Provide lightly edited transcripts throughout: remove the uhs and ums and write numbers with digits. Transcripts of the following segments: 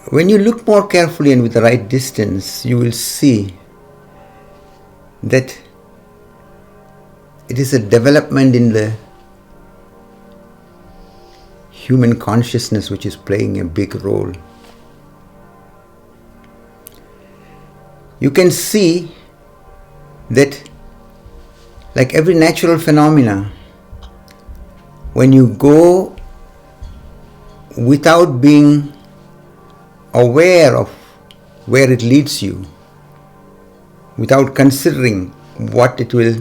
when you look more carefully and with the right distance, you will see that it is a development in the human consciousness which is playing a big role. You can see that, like every natural phenomena, when you go without being aware of where it leads you, without considering what it will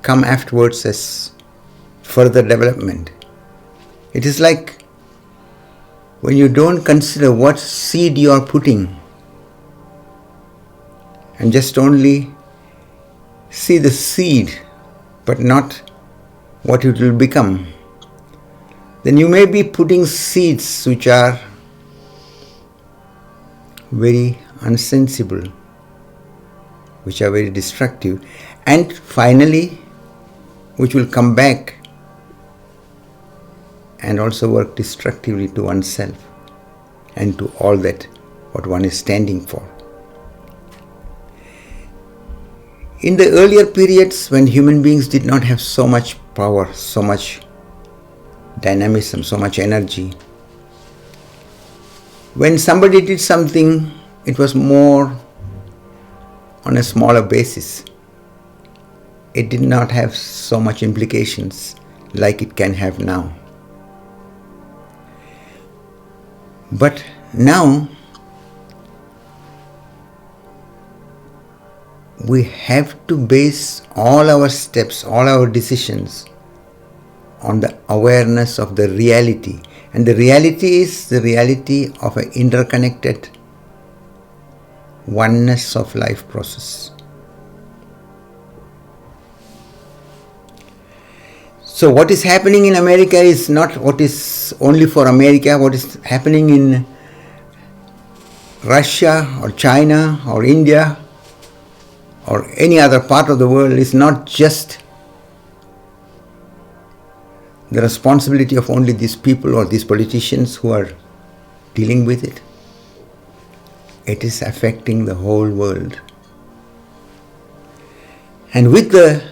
come afterwards as further development. It is like when you don't consider what seed you are putting and just only see the seed but not what it will become, then you may be putting seeds which are very unsensible, which are very destructive, and finally which will come back and also work destructively to oneself and to all that what one is standing for. In the earlier periods, when human beings did not have so much power, so much dynamism, so much energy, when somebody did something, it was more on a smaller basis. It did not have so much implications like it can have now. But now, we have to base all our steps, all our decisions on the awareness of the reality. And the reality is the reality of an interconnected oneness of life process. So what is happening in America is not what is only for America. What is happening in Russia or China or India or any other part of the world is not just the responsibility of only these people or these politicians who are dealing with it. It is affecting the whole world. And with the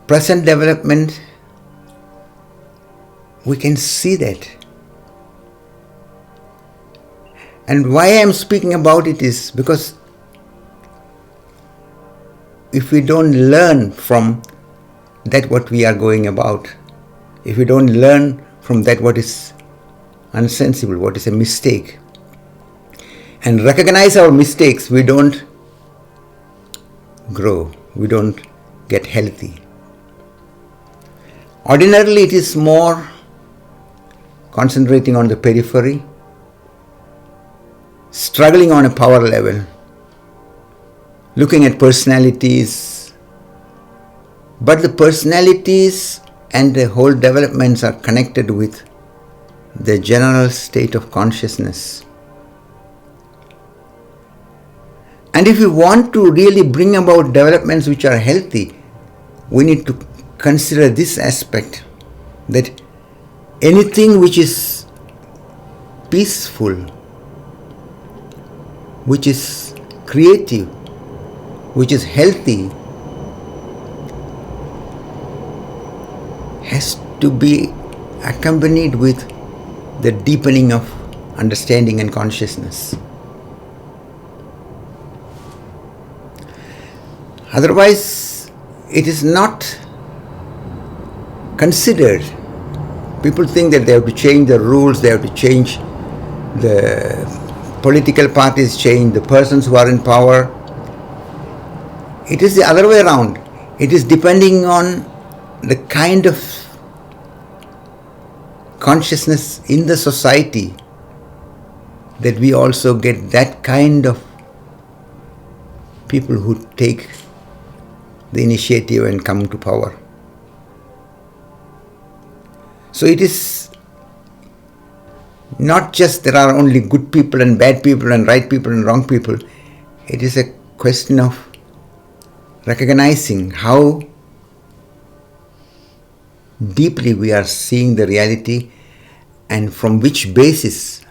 present development, we can see that. And why I am speaking about it is because if we don't learn from that what we are going about, if we don't learn from that what is unsensible, what is a mistake, and recognize our mistakes, we don't grow, we don't get healthy. Ordinarily, it is more concentrating on the periphery, struggling on a power level, looking at personalities. But the personalities and the whole developments are connected with the general state of consciousness. And if we want to really bring about developments which are healthy, we need to consider this aspect, that anything which is peaceful, which is creative, which is healthy, has to be accompanied with the deepening of understanding and consciousness. Otherwise, it is not considered. People think that they have to change the rules, they have to change the political parties, change the persons who are in power. It is the other way around. It is depending on the kind of consciousness in the society that we also get that kind of people who take the initiative and come to power. So it is not just there are only good people and bad people and right people and wrong people. It is a question of recognizing how deeply we are seeing the reality and from which basis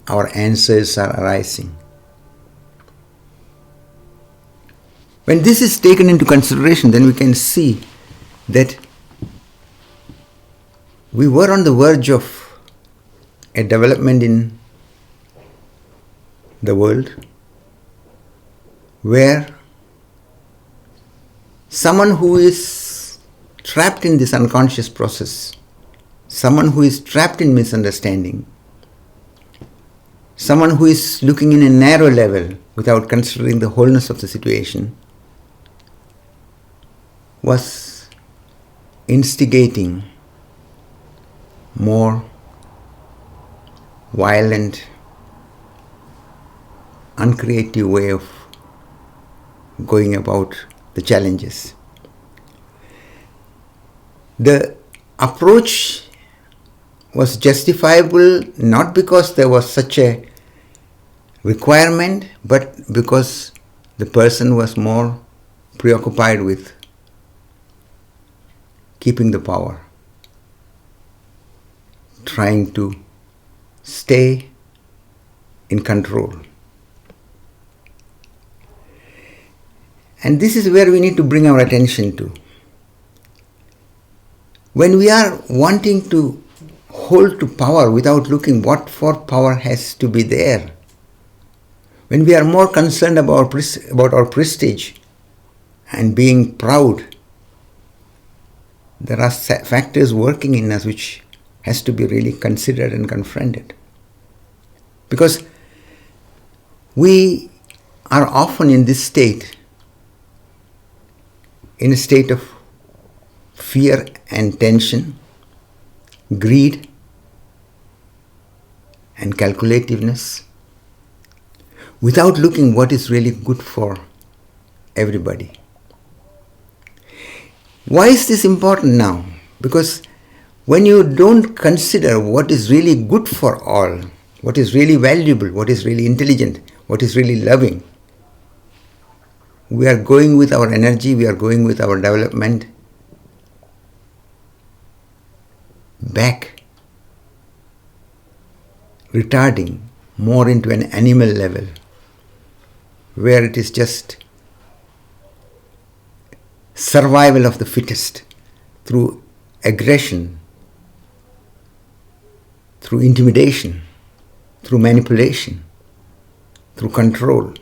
our answers are arising. When this is taken into consideration, then we can see that we were on the verge of a development in the world where someone who is trapped in this unconscious process, someone who is trapped in misunderstanding, someone who is looking in a narrow level without considering the wholeness of the situation, was instigating more violent, uncreative way of going about the challenges. The approach was justifiable not because there was such a requirement, but because the person was more preoccupied with keeping the power, trying to stay in control. And this is where we need to bring our attention to. When we are wanting to hold to power without looking what for power has to be there, when we are more concerned about our prestige and being proud, there are factors working in us which has to be really considered and confronted. Because we are often in this state, in a state of fear and tension, greed and calculativeness, without looking what is really good for everybody. Why is this important now? Because when you don't consider what is really good for all, what is really valuable, what is really intelligent, what is really loving, we are going with our energy, we are going with our development back, retarding more into an animal level, where it is just survival of the fittest through aggression, through intimidation, through manipulation, through control.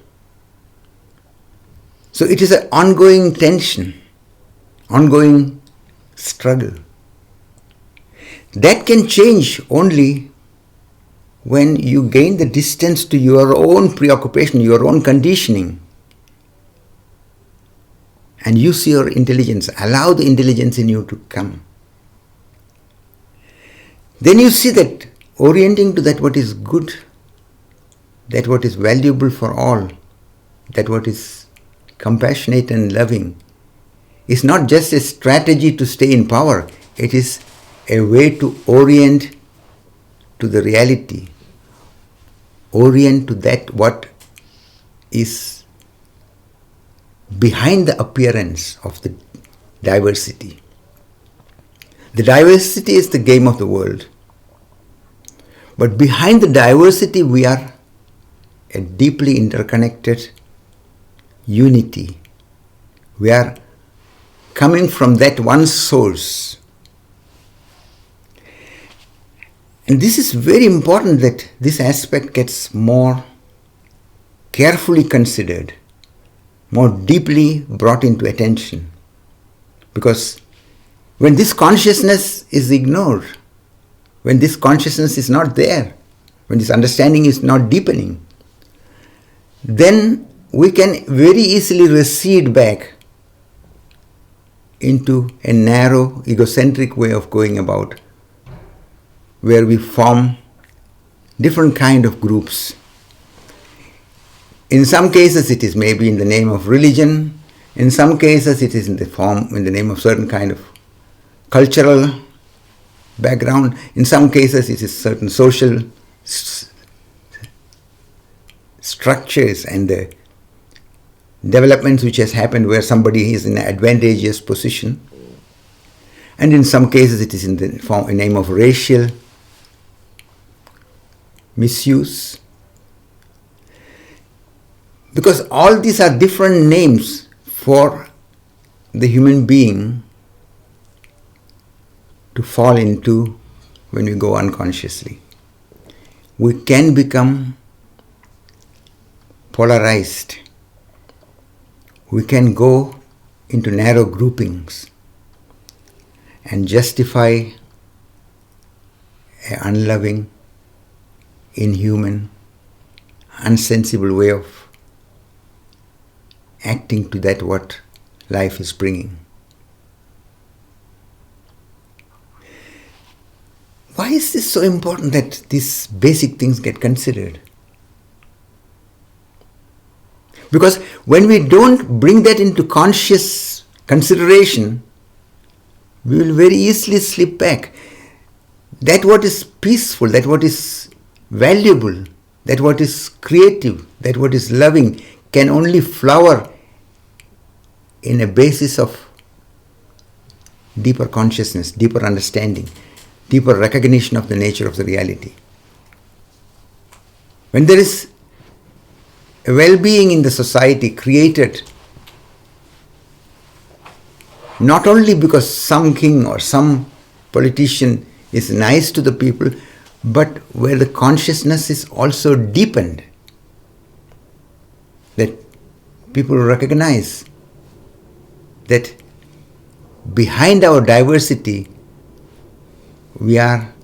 So it is an ongoing tension, ongoing struggle. That can change only when you gain the distance to your own preoccupation, your own conditioning, and use your intelligence, allow the intelligence in you to come. Then you see that orienting to that what is good, that what is valuable for all, that what is compassionate and loving, is not just a strategy to stay in power, it is a way to orient to the reality, orient to that what is behind the appearance of the diversity. The diversity is the game of the world. But behind the diversity, we are a deeply interconnected unity. We are coming from that one source. And this is very important that this aspect gets more carefully considered, more deeply brought into attention. Because when this consciousness is ignored, when this consciousness is not there, when this understanding is not deepening, then we can very easily recede back into a narrow, egocentric way of going about, where we form different kind of groups. In some cases it is maybe in the name of religion, in some cases it is in the name of certain kind of cultural background, in some cases it is certain social structures and the developments which has happened where somebody is in an advantageous position, and in some cases it is in the name of racial misuse. Because all these are different names for the human being to fall into when we go unconsciously. We can become polarized. We can go into narrow groupings and justify an unloving, inhuman, unsensible way of acting to that what life is bringing. Why is this so important that these basic things get considered? Because when we don't bring that into conscious consideration, we will very easily slip back. That what is peaceful, that what is valuable, that what is creative, that what is loving can only flower in a basis of deeper consciousness, deeper understanding, deeper recognition of the nature of the reality. When there is a well-being in the society created not only because some king or some politician is nice to the people, but where the consciousness is also deepened, that people recognize that behind our diversity we are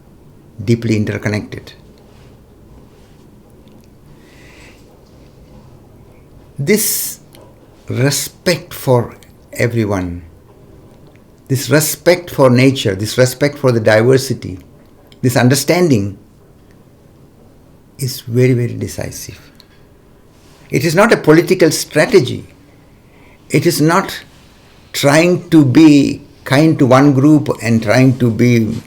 deeply interconnected. This respect for everyone, this respect for nature, this respect for the diversity, this understanding is very, very decisive. It is not a political strategy. It is not trying to be kind to one group and trying to be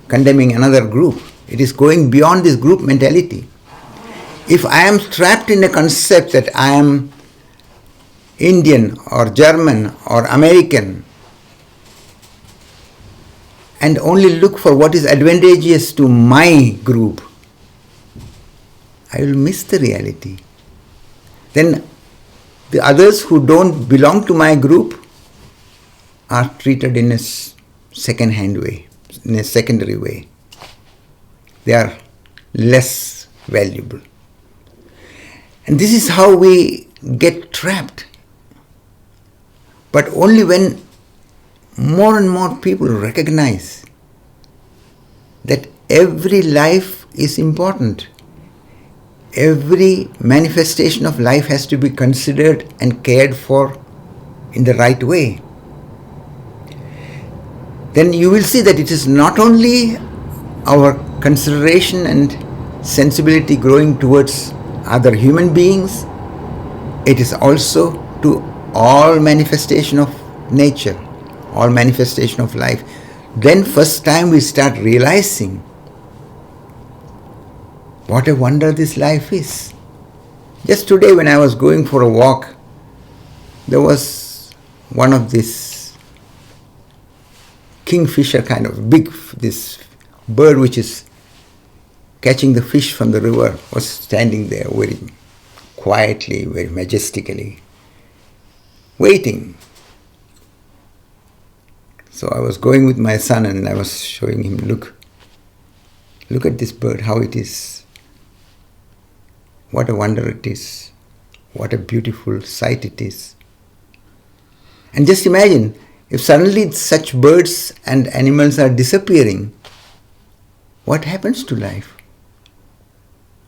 condemning another group. It is going beyond this group mentality. If I am trapped in a concept that I am Indian or German or American and only look for what is advantageous to my group, I will miss the reality. Then the others who don't belong to my group are treated in a second-hand way, in a secondary way. They are less valuable. And this is how we get trapped. But only when more and more people recognize that every life is important, every manifestation of life has to be considered and cared for in the right way, then you will see that it is not only our consideration and sensibility growing towards other human beings, it is also to all manifestation of nature, all manifestation of life. Then first time we start realizing what a wonder this life is. Just today when I was going for a walk, there was one of this kingfisher kind of big, this bird which is catching the fish from the river, was standing there very quietly, very majestically, waiting. So I was going with my son and I was showing him, look at this bird, how it is. What a wonder it is. What a beautiful sight it is. And just imagine, if suddenly such birds and animals are disappearing, what happens to life?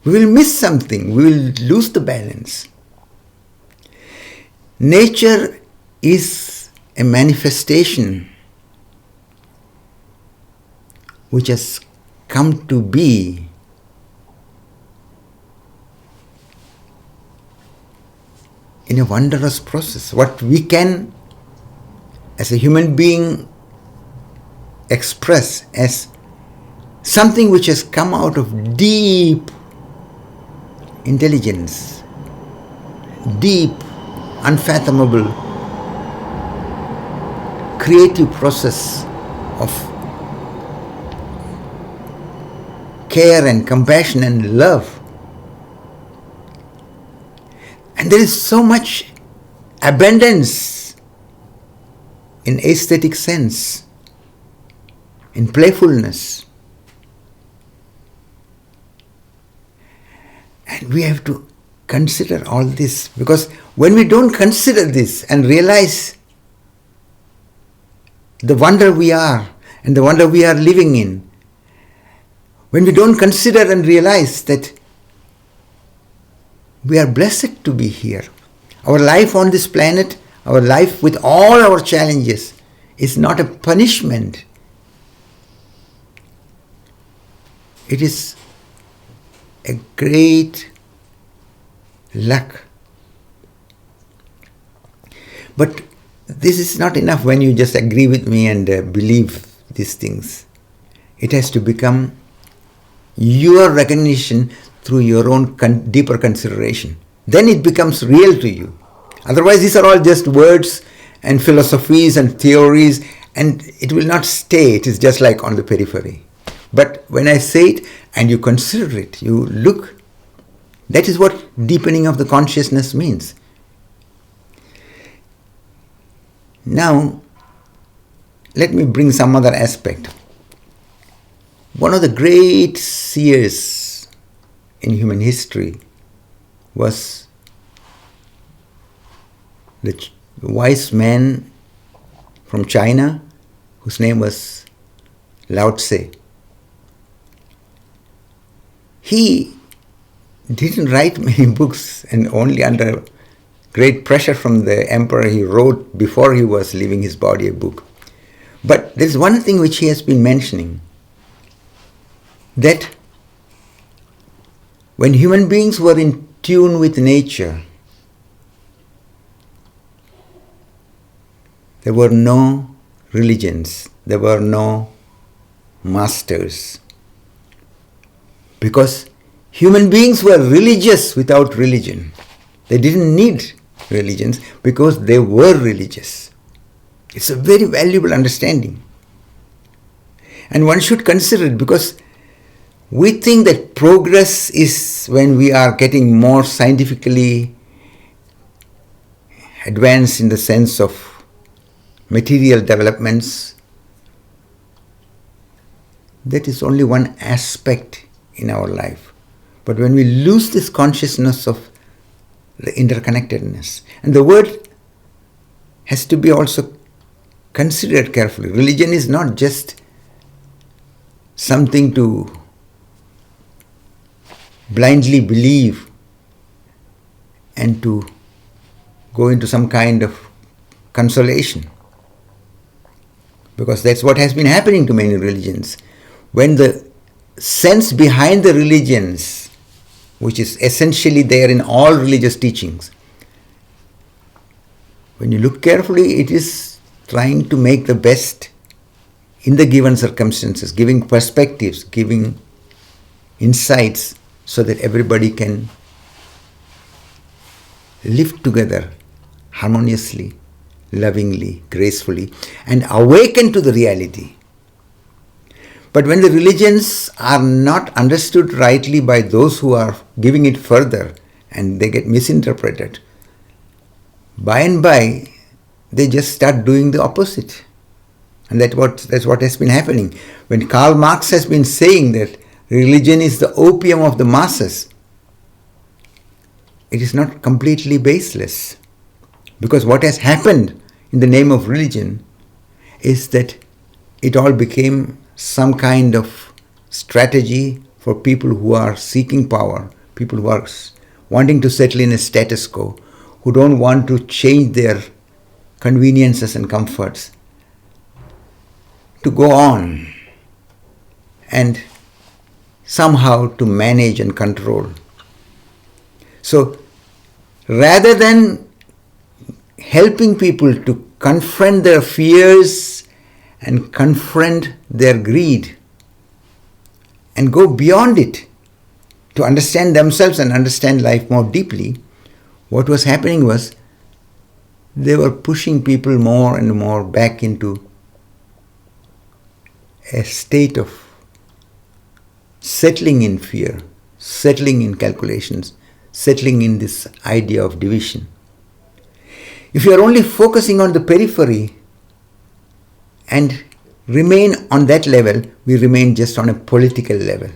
We will miss something, we will lose the balance. Nature is a manifestation which has come to be in a wondrous process. What we can, as a human being, express as something which has come out of deep intelligence, deep, unfathomable, creative process of care and compassion and love. And there is so much abundance in aesthetic sense, in playfulness. And we have to consider all this, because when we don't consider this and realize the wonder we are and the wonder we are living in, when we don't consider and realize that we are blessed to be here, our life on this planet, our life with all our challenges, is not a punishment. It is a great luck. But this is not enough when you just agree with me and believe these things. It has to become your recognition through your own deeper consideration. Then it becomes real to you. Otherwise, these are all just words and philosophies and theories, and it will not stay. It is just like on the periphery. But when I say it and you consider it, you look, that is what deepening of the consciousness means. Now, let me bring some other aspect. One of the great seers in human history was the wise man from China whose name was Lao Tse. He didn't write many books, and only under great pressure from the emperor he wrote, before he was leaving his body, a book. But there is one thing which he has been mentioning, that when human beings were in tune with nature, there were no religions, there were no masters, because human beings were religious without religion. They didn't need religions because they were religious. It's a very valuable understanding. And one should consider it, because we think that progress is when we are getting more scientifically advanced in the sense of material developments. That is only one aspect in our life. But when we lose this consciousness of the interconnectedness, and the word has to be also considered carefully. Religion is not just something to blindly believe and to go into some kind of consolation, because that's what has been happening to many religions. When the sense behind the religions, which is essentially there in all religious teachings, when you look carefully, it is trying to make the best in the given circumstances, giving perspectives, giving insights, so that everybody can live together harmoniously, lovingly, gracefully, and awaken to the reality. But when the religions are not understood rightly by those who are giving it further, and they get misinterpreted, by and by they just start doing the opposite. And that's what has been happening. When Karl Marx has been saying that religion is the opium of the masses, it is not completely baseless. Because what has happened in the name of religion is that it all became some kind of strategy for people who are seeking power, people who are wanting to settle in a status quo, who don't want to change their conveniences and comforts, to go on and somehow to manage and control. So rather than helping people to confront their fears and confront their greed and go beyond it to understand themselves and understand life more deeply, what was happening was they were pushing people more and more back into a state of settling in fear, settling in calculations, settling in this idea of division. If you are only focusing on the periphery and remain on that level, we remain just on a political level.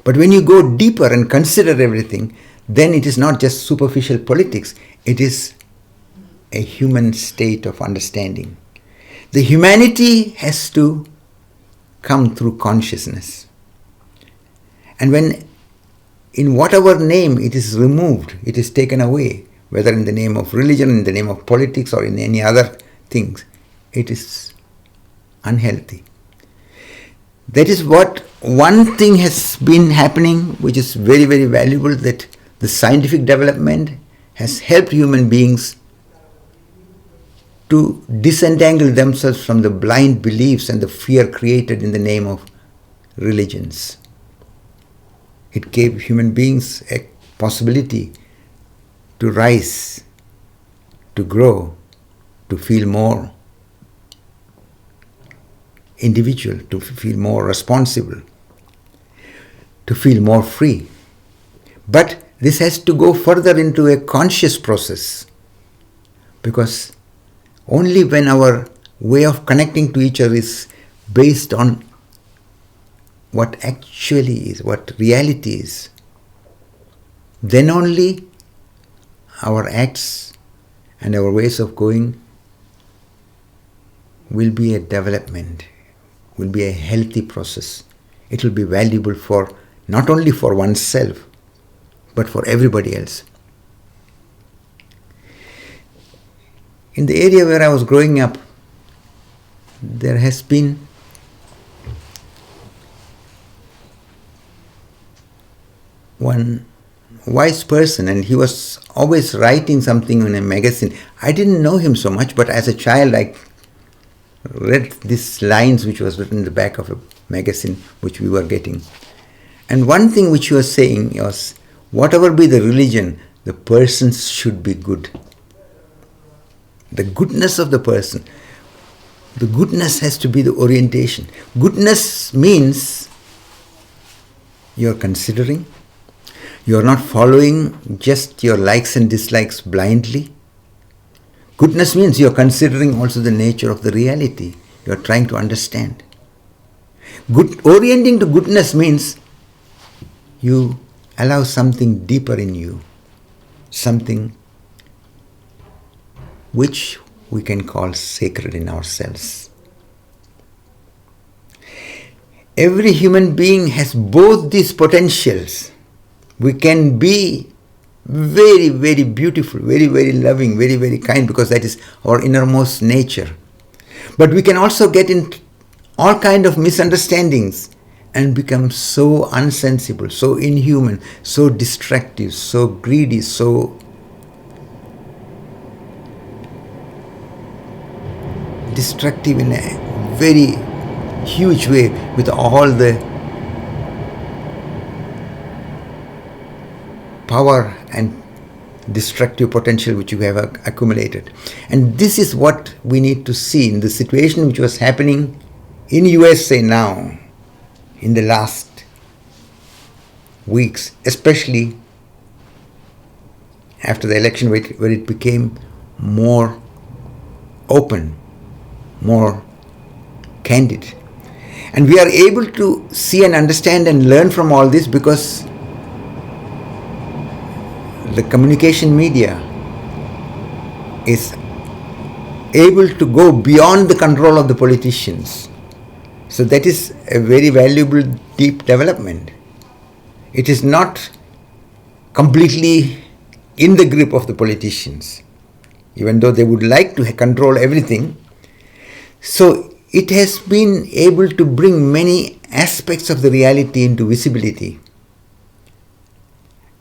But when you go deeper and consider everything, then it is not just superficial politics, it is a human state of understanding. The humanity has to come through consciousness. And when, in whatever name it is removed, it is taken away, whether in the name of religion, in the name of politics, or in any other things, it is unhealthy. That is what one thing has been happening, which is very, very valuable, that the scientific development has helped human beings to disentangle themselves from the blind beliefs and the fear created in the name of religions. It gave human beings a possibility to rise, to grow, to feel more individual, to feel more responsible, to feel more free. But this has to go further into a conscious process, because only when our way of connecting to each other is based on what actually is, what reality is, then only our acts and our ways of going will be a development, will be a healthy process. It will be valuable for not only for oneself, but for everybody else. In the area where I was growing up, there has been one wise person, and he was always writing something in a magazine. I didn't know him so much, but as a child I read these lines which was written in the back of a magazine which we were getting. And one thing which he was saying was, whatever be the religion, the persons should be good. The goodness of the person. The goodness has to be the orientation. Goodness means you are considering. You are not following just your likes and dislikes blindly. Goodness means you are considering also the nature of the reality. You are trying to understand. Orienting to goodness means you allow something deeper in you, something which we can call sacred in ourselves. Every human being has both these potentials. We can be very, very beautiful, very, very loving, very, very kind, because that is our innermost nature. But we can also get in all kind of misunderstandings and become so unsensible, so inhuman, so destructive, so greedy, so destructive in a very huge way, with all the power and destructive potential which you have accumulated. And this is what we need to see in the situation which was happening in USA now, in the last weeks, especially after the election, where it became more open, more candid. And we are able to see and understand and learn from all this because the communication media is able to go beyond the control of the politicians. So that is a very valuable, deep development. It is not completely in the grip of the politicians, even though they would like to control everything. So it has been able to bring many aspects of the reality into visibility.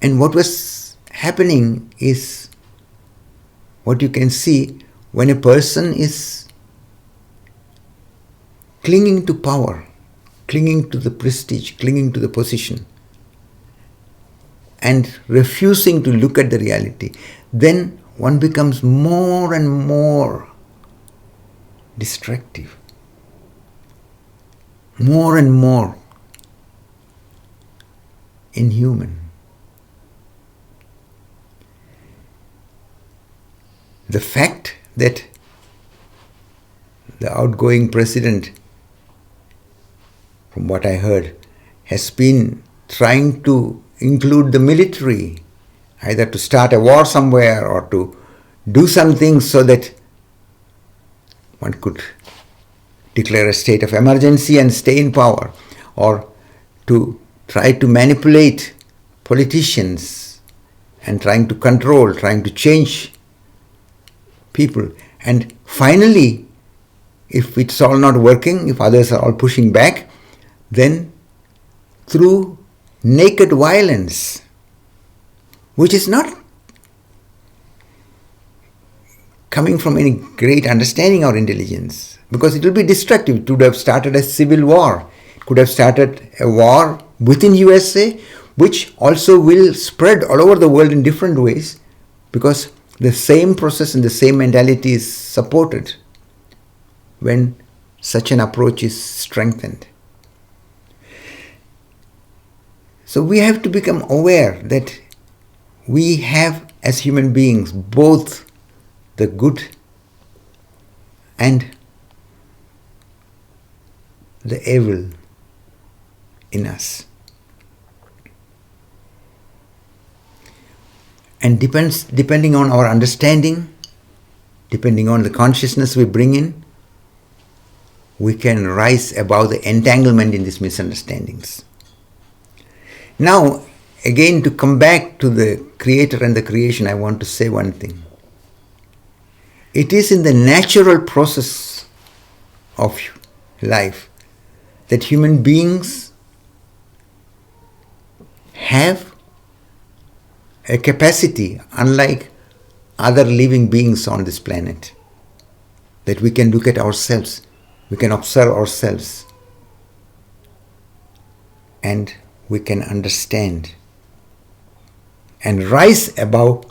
And what was happening is what you can see when a person is clinging to power, clinging to the prestige, clinging to the position, and refusing to look at the reality, then one becomes more and more destructive, more and more inhuman. The fact that the outgoing president, from what I heard, has been trying to include the military, either to start a war somewhere or to do something so that one could declare a state of emergency and stay in power, or to try to manipulate politicians and trying to control, trying to change people. And finally, if it's all not working, if others are all pushing back, then through naked violence, which is not coming from any great understanding or intelligence, because it will be destructive. It would have started a civil war. It could have started a war within USA, which also will spread all over the world in different ways, because the same process and the same mentality is supported when such an approach is strengthened. So we have to become aware that we have, as human beings, both the good and the evil in us. And depending on our understanding, depending on the consciousness we bring in, we can rise above the entanglement in these misunderstandings. Now, again, to come back to the Creator and the creation, I want to say one thing. It is in the natural process of life that human beings have a capacity, unlike other living beings on this planet, that we can look at ourselves, we can observe ourselves, and we can understand and rise above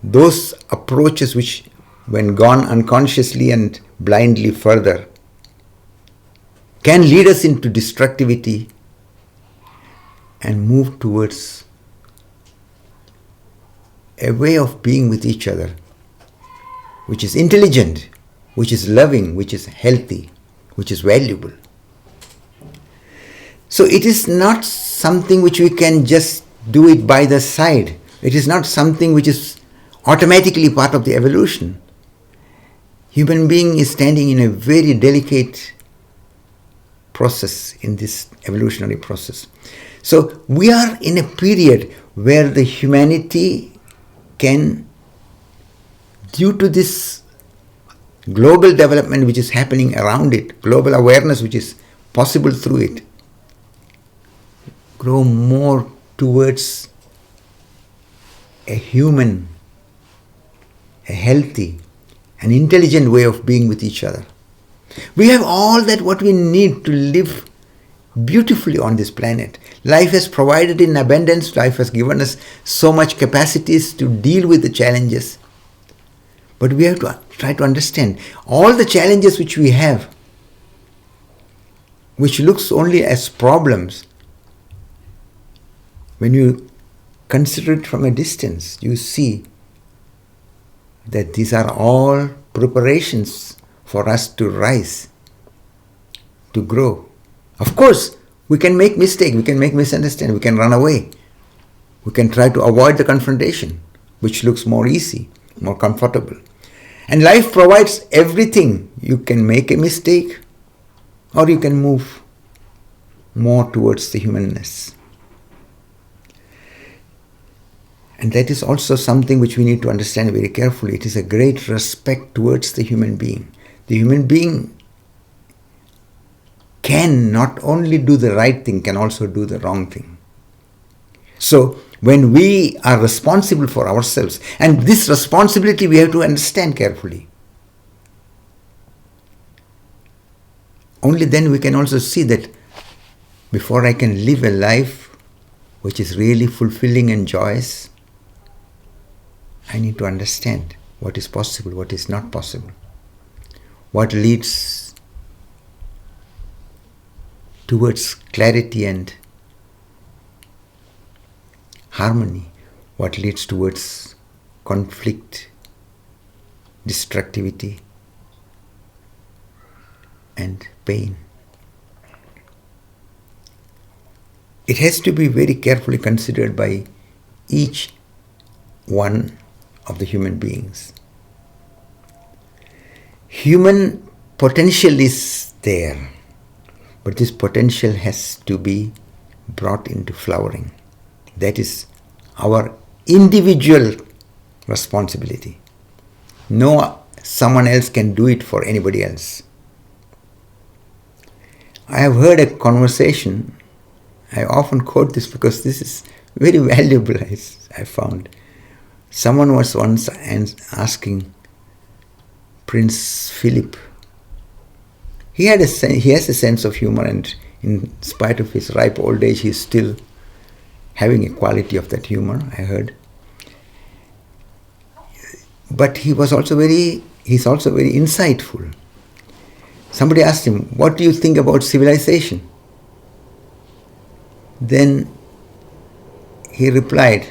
those approaches which, when gone unconsciously and blindly further, can lead us into destructivity and move towards a way of being with each other which is intelligent, which is loving, which is healthy, which is valuable. So it is not something which we can just do it by the side. It is not something which is automatically part of the evolution. Human being is standing in a very delicate process in this evolutionary process. So we are in a period where the humanity can, due to this global development which is happening around it, global awareness which is possible through it, grow more towards a human, a healthy, an intelligent way of being with each other. We have all that what we need to live beautifully on this planet. Life has provided in abundance. Life has given us so much capacities to deal with the challenges. But we have to try to understand all the challenges which we have, which looks only as problems. When you consider it from a distance, you see that these are all preparations for us to rise, to grow. Of course, we can make mistakes, we can make misunderstandings, we can run away. We can try to avoid the confrontation, which looks more easy, more comfortable. And life provides everything. You can make a mistake, or you can move more towards the humanness. And that is also something which we need to understand very carefully. It is a great respect towards the human being. The human being can not only do the right thing, can also do the wrong thing. So when we are responsible for ourselves, and this responsibility we have to understand carefully, only then we can also see that before I can live a life which is really fulfilling and joyous, I need to understand what is possible, what is not possible, what leads towards clarity and harmony, what leads towards conflict, destructivity, and pain. It has to be very carefully considered by each one of the human beings. Human potential is there, but this potential has to be brought into flowering. That is our individual responsibility. No someone else can do it for anybody else. I have heard a conversation. I often quote this because this is very valuable, I found. Someone was once asking Prince Philip. He has a sense of humor, and in spite of his ripe old age, he is still having a quality of that humor, I heard. But he's also very insightful. Somebody asked him, "What do you think about civilization?" Then he replied,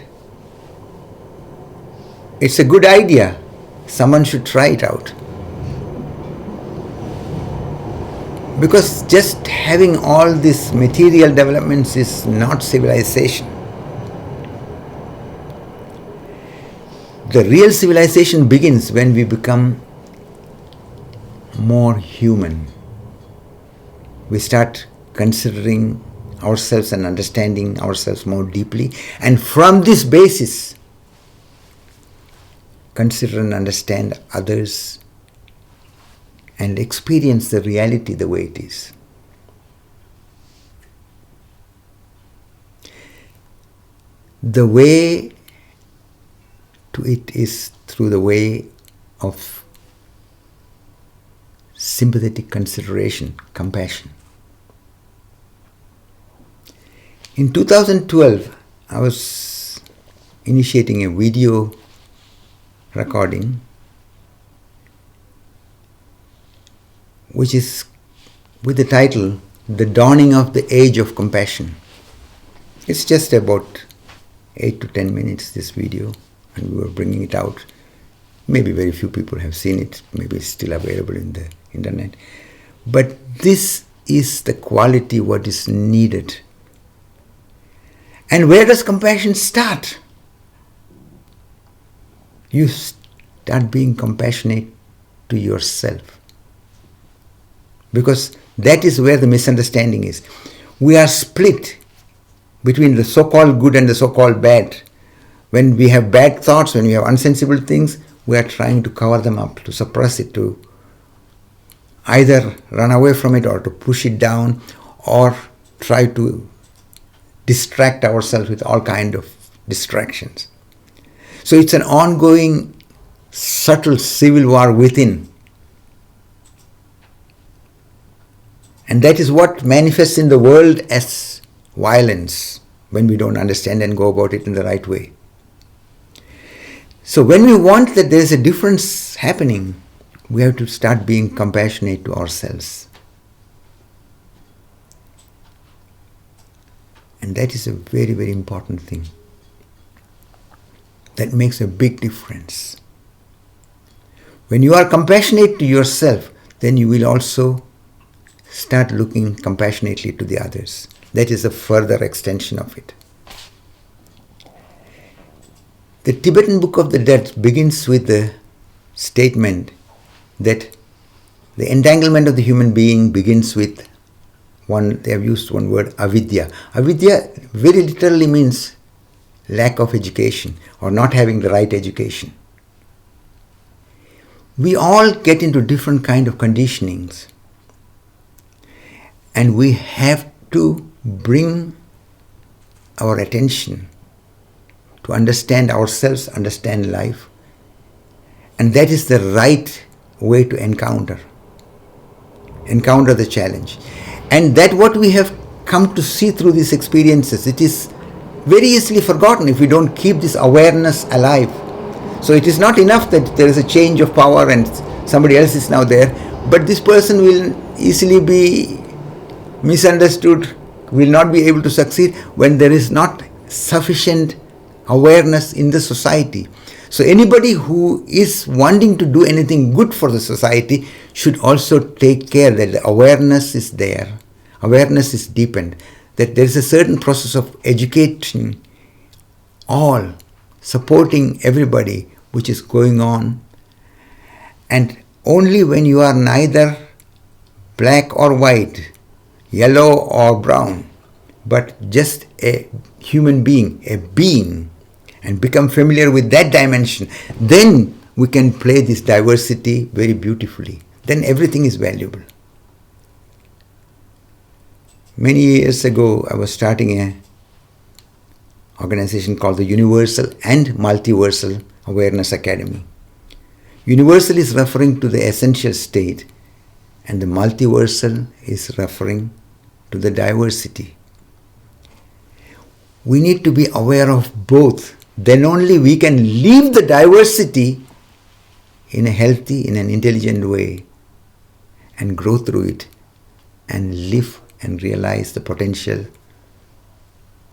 "It's a good idea. Someone should try it out." Because just having all these material developments is not civilization. The real civilization begins when we become more human. We start considering ourselves and understanding ourselves more deeply, and from this basis, consider and understand others and experience the reality the way it is. The way to it is through the way of sympathetic consideration, compassion. In 2012, I was initiating a video recording which is with the title, The Dawning of the Age of Compassion. It's just about 8 to 10 minutes, this video, and we were bringing it out. Maybe very few people have seen it, maybe it's still available in the internet. But this is the quality what is needed. And where does compassion start? You start being compassionate to yourself. Because that is where the misunderstanding is. We are split between the so-called good and the so-called bad. When we have bad thoughts, when we have unsensible things, we are trying to cover them up, to suppress it, to either run away from it or to push it down or try to distract ourselves with all kinds of distractions. So it's an ongoing, subtle civil war within. And that is what manifests in the world as violence when we don't understand and go about it in the right way. So when we want that there is a difference happening, we have to start being compassionate to ourselves. And that is a very, very important thing. That makes a big difference. When you are compassionate to yourself, then you will also start looking compassionately to the others. That is a further extension of it. The Tibetan Book of the Dead begins with the statement that the entanglement of the human being begins with they have used one word, avidya. Avidya very literally means lack of education or not having the right education. We all get into different kind of conditionings, and we have to bring our attention to understand ourselves, understand life, and that is the right way to encounter the challenge. And that what we have come to see through these experiences, it is very easily forgotten if we don't keep this awareness alive. So it is not enough that there is a change of power and somebody else is now there, but this person will easily be misunderstood, will not be able to succeed when there is not sufficient awareness in the society. So anybody who is wanting to do anything good for the society should also take care that the awareness is there, awareness is deepened, that there is a certain process of educating all, supporting everybody which is going on. And only when you are neither black or white, yellow or brown, but just a human being, and become familiar with that dimension, then we can play this diversity very beautifully. Then everything is valuable. Many years ago, I was starting an organization called the Universal and Multiversal Awareness Academy. Universal is referring to the essential state, and the multiversal is referring to the diversity. We need to be aware of both. Then only we can live the diversity in a healthy, in an intelligent way, and grow through it and live and realize the potential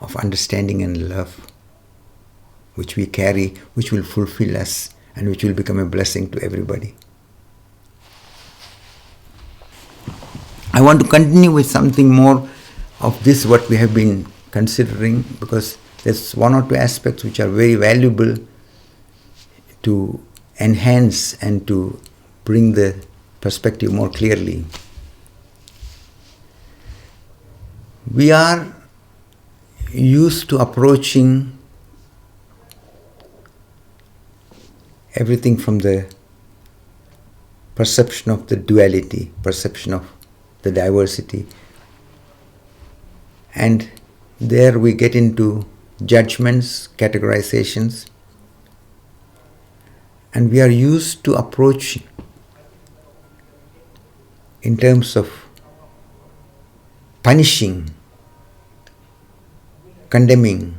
of understanding and love which we carry, which will fulfill us and which will become a blessing to everybody. I want to continue with something more of this, what we have been considering, because there's one or two aspects which are very valuable to enhance and to bring the perspective more clearly. We are used to approaching everything from the perception of the duality, perception of the diversity, and there we get into judgments, categorizations, and we are used to approach in terms of punishing, condemning,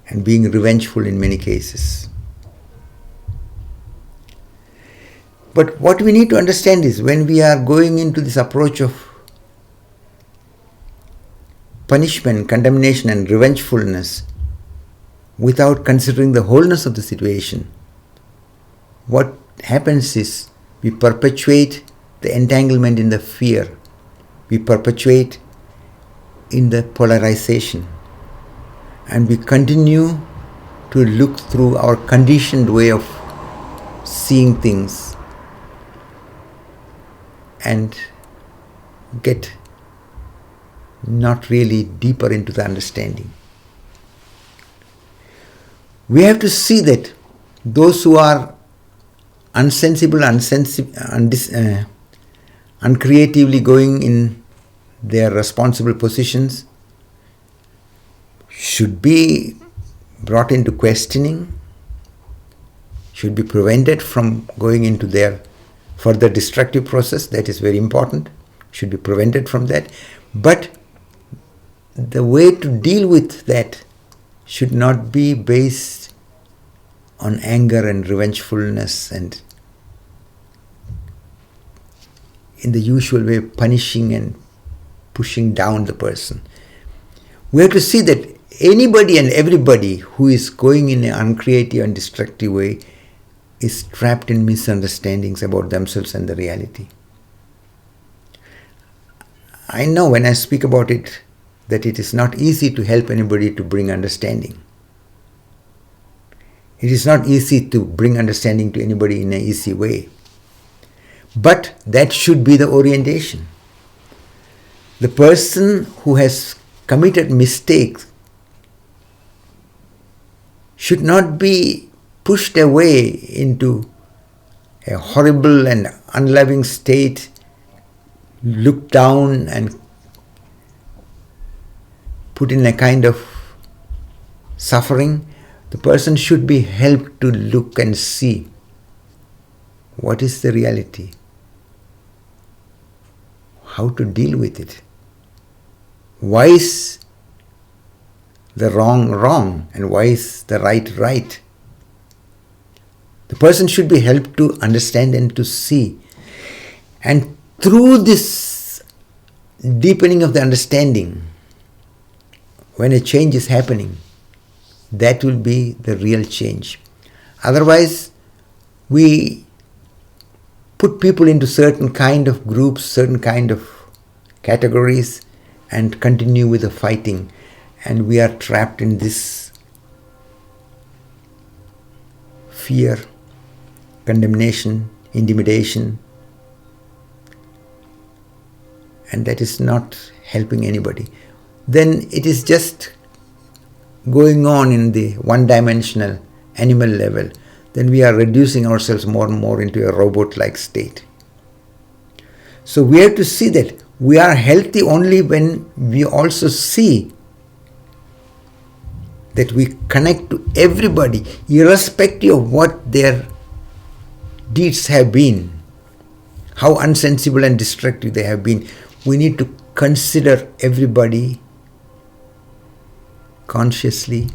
and being revengeful in many cases. But what we need to understand is, when we are going into this approach of punishment, condemnation, and revengefulness without considering the wholeness of the situation, what happens is we perpetuate the entanglement in the fear, we perpetuate in the polarization, and we continue to look through our conditioned way of seeing things and get not really deeper into the understanding. We have to see that those who are uncreatively going in their responsible positions should be brought into questioning, should be prevented from going into their further destructive process. That is very important, should be prevented from that. But the way to deal with that should not be based on anger and revengefulness and in the usual way punishing and pushing down the person. We have to see that anybody and everybody who is going in an uncreative and destructive way is trapped in misunderstandings about themselves and the reality. I know when I speak about it that it is not easy to help anybody to bring understanding. It is not easy to bring understanding to anybody in an easy way. But that should be the orientation. The person who has committed mistakes should not be pushed away into a horrible and unloving state, looked down and put in a kind of suffering. The person should be helped to look and see what is the reality, how to deal with it. Why is the wrong wrong and why is the right right? The person should be helped to understand and to see. And through this deepening of the understanding, when a change is happening, That will be the real change. Otherwise, we put people into certain kind of groups, certain kind of categories, and continue with the fighting. And we are trapped in this fear, condemnation, intimidation, and that is not helping anybody. Then it is just going on in the one-dimensional animal level. Then we are reducing ourselves more and more into a robot-like state. So we have to see that we are healthy only when we also see that we connect to everybody, irrespective of what their deeds have been, how unsensible and destructive they have been. We need to consider everybody consciously,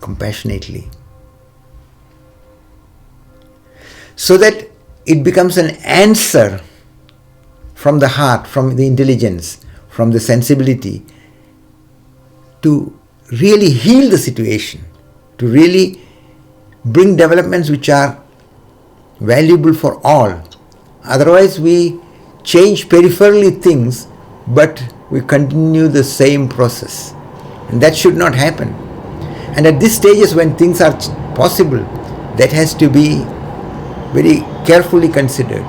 compassionately, so that it becomes an answer from the heart, from the intelligence, from the sensibility, to really heal the situation, to really bring developments which are valuable for all. Otherwise, we change peripherally things, but we continue the same process. And that should not happen. And at these stages when things are possible, that has to be very carefully considered.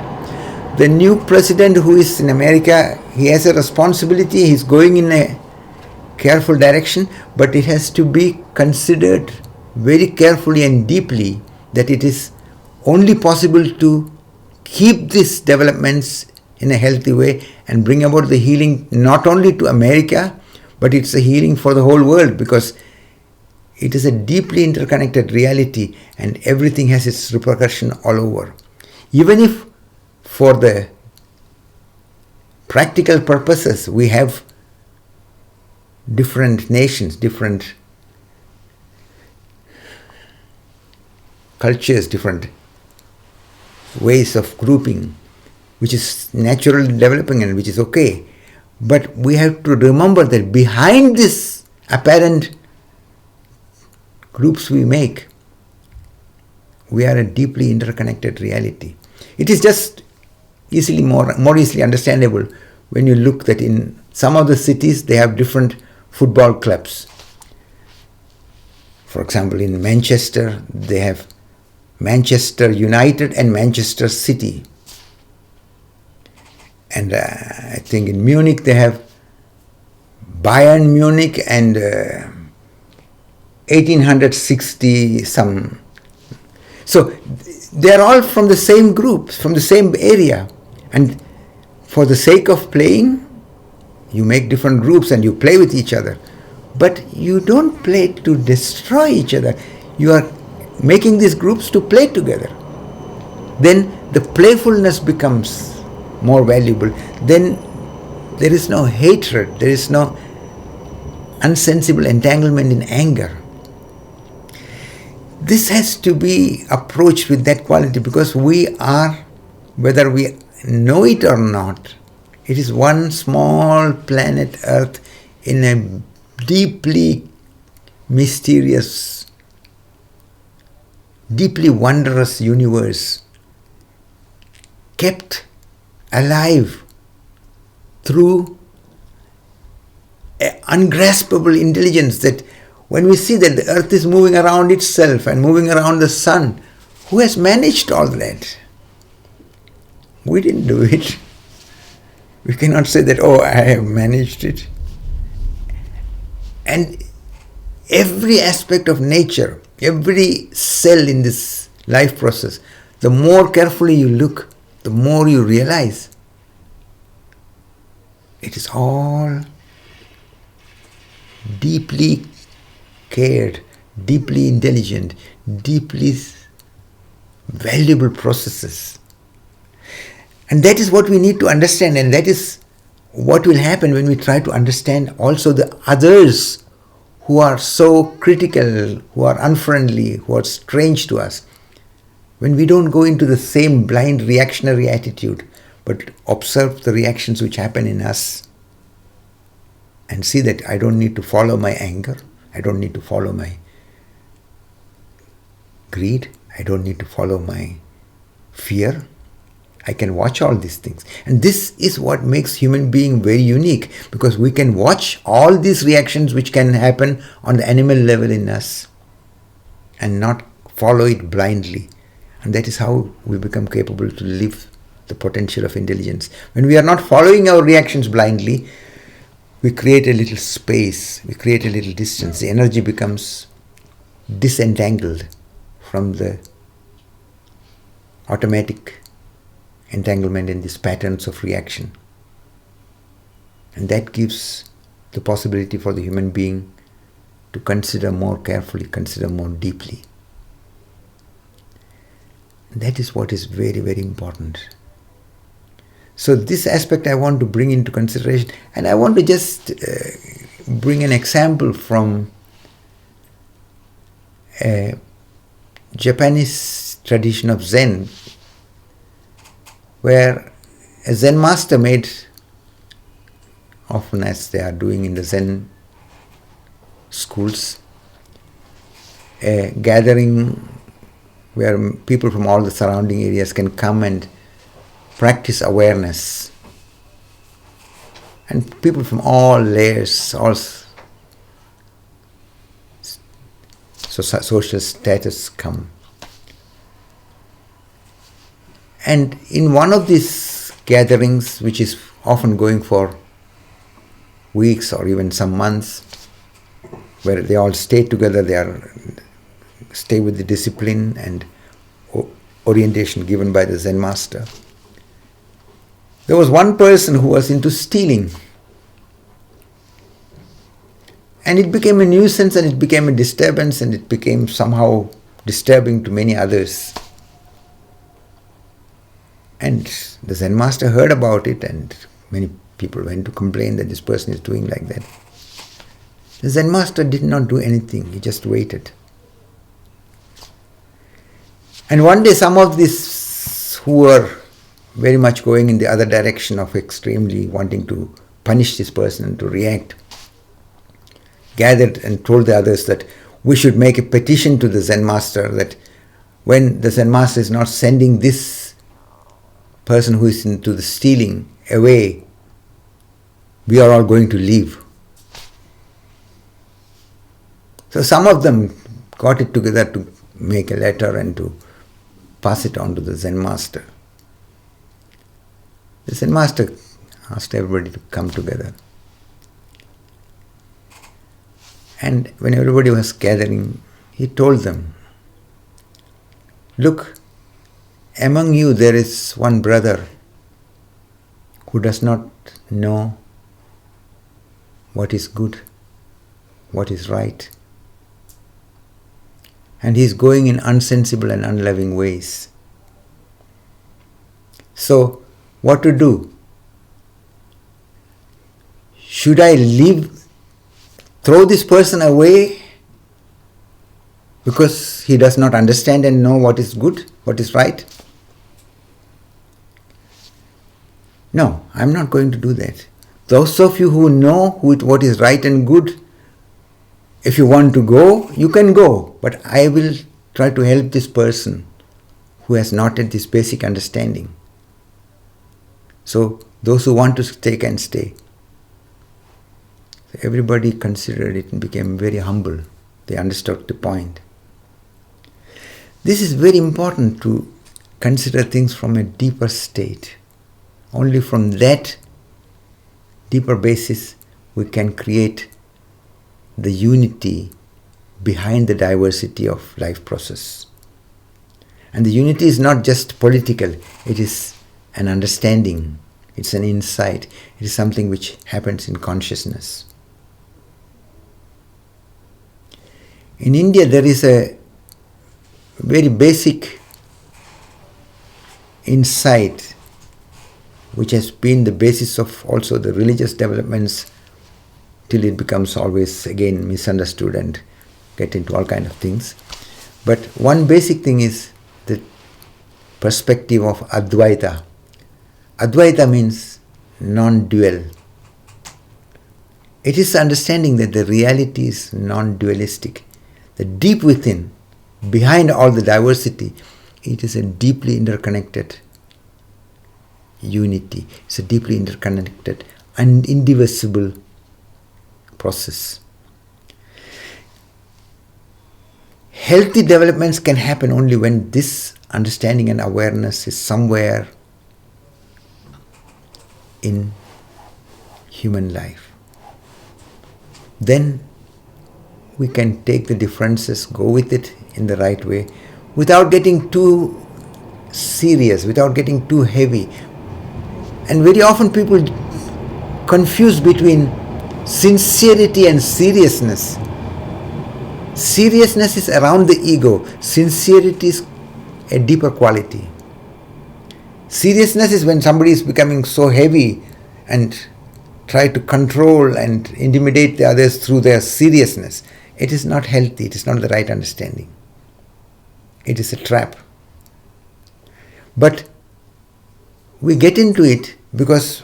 The new president who is in America, he has a responsibility. He's going in a careful direction, but it has to be considered very carefully and deeply that it is only possible to keep these developments in a healthy way and bring about the healing not only to America, but it's a healing for the whole world, because it is a deeply interconnected reality and everything has its repercussion all over. Even if for the practical purposes we have different nations, different cultures, different ways of grouping, which is naturally developing and which is okay. But we have to remember that behind this apparent groups we make, we are a deeply interconnected reality. It is just more easily understandable when you look that in some of the cities they have different football clubs. For example, in Manchester they have Manchester United and Manchester City. And I think in Munich they have Bayern Munich and 1860 some. So they are all from the same groups, from the same area. And for the sake of playing, you make different groups and you play with each other. But you don't play to destroy each other. You are making these groups to play together. Then the playfulness becomes more valuable. Then there is no hatred, there is no unsensible entanglement in anger. This has to be approached with that quality, because we are, whether we know it or not, it is one small planet Earth in a deeply mysterious, deeply wondrous universe, kept alive through an ungraspable intelligence, that when we see that the earth is moving around itself and moving around the sun, who has managed all that? We didn't do it. We cannot say that, oh, I have managed it. And every aspect of nature, every cell in this life process, the more carefully you look, the more you realize it is all deeply cared, deeply intelligent, deeply valuable processes. And that is what we need to understand, and that is what will happen when we try to understand also the others who are so critical, who are unfriendly, who are strange to us. When we don't go into the same blind reactionary attitude, but observe the reactions which happen in us and see that I don't need to follow my anger I don't need to follow my greed. I don't need to follow my fear. I can watch all these things. And this is what makes human being very unique, because we can watch all these reactions which can happen on the animal level in us and not follow it blindly. And that is how we become capable to live the potential of intelligence. When we are not following our reactions blindly, we create a little space, we create a little distance. The energy becomes disentangled from the automatic entanglement in these patterns of reaction. And that gives the possibility for the human being to consider more carefully, consider more deeply. And that is what is very, very important. So this aspect I want to bring into consideration, and I want to just bring an example from a Japanese tradition of Zen, where a Zen master made, often as they are doing in the Zen schools, a gathering where people from all the surrounding areas can come and practice awareness. And people from all layers, all social status come. And in one of these gatherings, which is often going for weeks or even some months, where they all stay together, stay with the discipline and orientation given by the Zen master. There was one person who was into stealing. And it became a nuisance, and it became a disturbance, and it became somehow disturbing to many others. And the Zen master heard about it, and many people went to complain that this person is doing like that. The Zen master did not do anything, he just waited. And one day some of these who were very much going in the other direction of extremely wanting to punish this person and to react, gathered and told the others that we should make a petition to the Zen master that when the Zen master is not sending this person who is into the stealing away, we are all going to leave. So some of them got it together to make a letter and to pass it on to the Zen master. The Zen master asked everybody to come together. And when everybody was gathering, he told them, look, among you there is one brother who does not know what is good, what is right. And he is going in unsensible and unloving ways. So, what to do? Should I throw this person away because he does not understand and know what is good, what is right? No, I am not going to do that. Those of you who know what is right and good, if you want to go, you can go. But I will try to help this person who has not had this basic understanding. So those who want to stay can stay. So everybody considered it and became very humble. They understood the point. This is very important, to consider things from a deeper state. Only from that deeper basis we can create the unity behind the diversity of life process. And the unity is not just political, it is an understanding, it's an insight, it is something which happens in consciousness. In India there is a very basic insight which has been the basis of also the religious developments till it becomes always again misunderstood and get into all kind of things. But one basic thing is the perspective of Advaita. Advaita means non-dual. It is the understanding that the reality is non-dualistic. The deep within, behind all the diversity, it is a deeply interconnected unity. It's a deeply interconnected and indivisible process. Healthy developments can happen only when this understanding and awareness is somewhere in human life. Then we can take the differences, go with it in the right way, without getting too serious, without getting too heavy. And very often people confuse between sincerity and seriousness. Seriousness is around the ego. Sincerity is a deeper quality. Seriousness is when somebody is becoming so heavy and try to control and intimidate the others through their seriousness. It is not healthy. It is not the right understanding. It is a trap. But we get into it because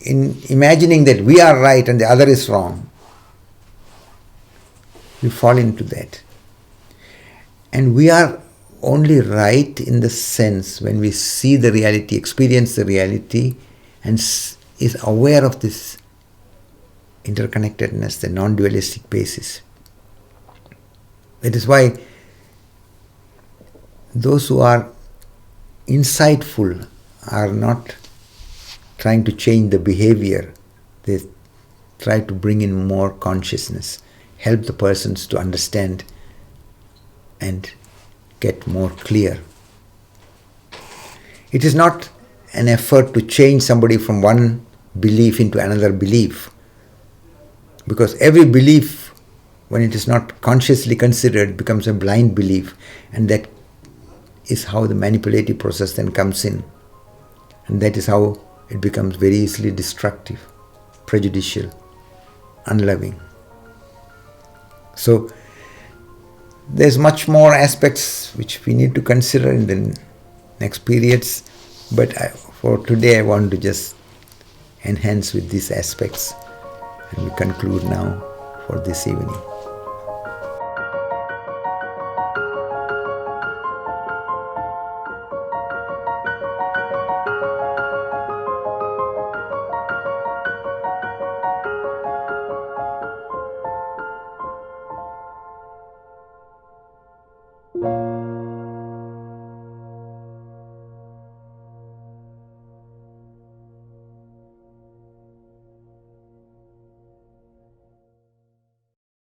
in imagining that we are right and the other is wrong, we fall into that. And we are only right in the sense when we see the reality, experience the reality, and is aware of this interconnectedness, the non-dualistic basis. That is why those who are insightful are not trying to change the behavior. They try to bring in more consciousness, help the persons to understand and get more clear. It is not an effort to change somebody from one belief into another belief, because every belief, when it is not consciously considered, becomes a blind belief, and that is how the manipulative process then comes in, and that is how it becomes very easily destructive, prejudicial, unloving. So there's much more aspects which we need to consider in the next periods, but for today I want to just enhance with these aspects, and we conclude now for this evening.